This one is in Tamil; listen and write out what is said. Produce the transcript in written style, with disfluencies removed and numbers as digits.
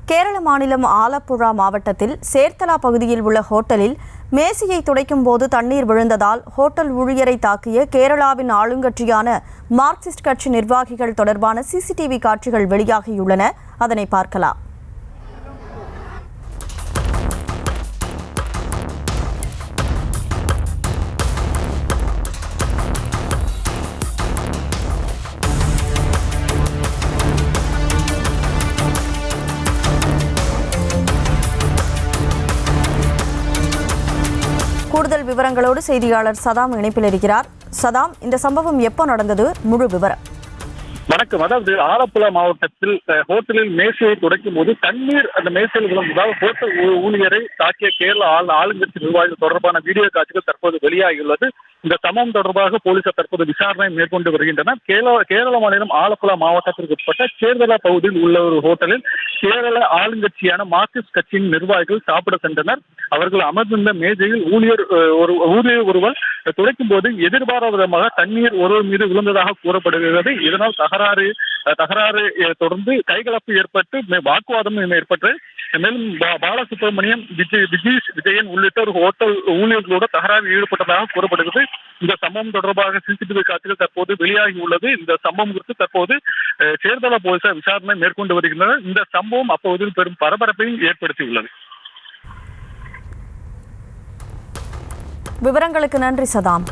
கேரள மாநிலம் ஆலப்புழா மாவட்டத்தில் சேர்த்தலா பகுதியில் உள்ள ஹோட்டலில் மேசையை துடைக்கும் போது தண்ணீர் விழுந்ததால் ஹோட்டல் ஊழியரை தாக்கிய கேரளாவின் ஆளுங்கட்சியான மார்க்சிஸ்ட் கட்சி நிர்வாகிகள் தொடர்பான சிசிடிவி காட்சிகள் வெளியாகியுள்ளன. அதனை பார்க்கலாம். கூடுதல் விவரங்களோடு செய்தியாளர் சதாம் இணைப்பில் இருக்கிறார். சதாம், இந்த சம்பவம் எப்போ நடந்தது? முழு விவரம். வணக்கம். அதாவது ஆலப்புழா மாவட்டத்தில் ஹோட்டலில் மேசையை துடைக்கும் போது தண்ணீர் அந்த மேசையில் விழுந்ததால் ஹோட்டல் ஊழியரை தாக்கிய கேரள ஆளுங்கட்சி நிர்வாகிகள் தொடர்பான வீடியோ காட்சிகள் தற்போது வெளியாகியுள்ளது. இந்த சம்பவம் தொடர்பாக போலீசார் தற்போது விசாரணை மேற்கொண்டு வருகின்றனர். கேரள மாநிலம் ஆலப்புழா மாவட்டத்திற்கு உட்பட்ட சேர்தலா பகுதியில் உள்ள ஒரு ஹோட்டலில் கேரள ஆளுங்கட்சியான மார்க்சிஸ்ட் கட்சியின் நிர்வாகிகள் சாப்பிட சென்றனர். அவர்கள் அமர்ந்திருந்த மேஜையில் ஊழியர் ஒருவர் துடைக்கும் போது எதிர்பாராத விதமாக தண்ணீர் ஒருவர் மீது விழுந்ததாக கூறப்படுகிறது. இதனால் தகராறு தொடர்ந்து கைகலப்பு ஏற்பட்டு வாக்குவாதம் ஏற்பட்டு மேலும் பாலசுப்ரமணியம், விஜயன் உள்ளிட்ட ஒரு ஹோட்டல் ஊழியர்களோட தகராறில் ஈடுபட்டதாக கூறப்படுகிறது. இந்த சம்பவம் தொடர்பாக சிசிடிவி காட்சிகள் தற்போது வெளியாகியுள்ளது. இந்த சம்பவம் குறித்து தற்போது சேர்தலா போலீசார் விசாரணை மேற்கொண்டு வருகின்றனர். இந்த சம்பவம் அப்பகுதியில் பெரும் பரபரப்பையும் ஏற்படுத்தியுள்ளது. விவரங்களுக்கு நன்றி சதாம்.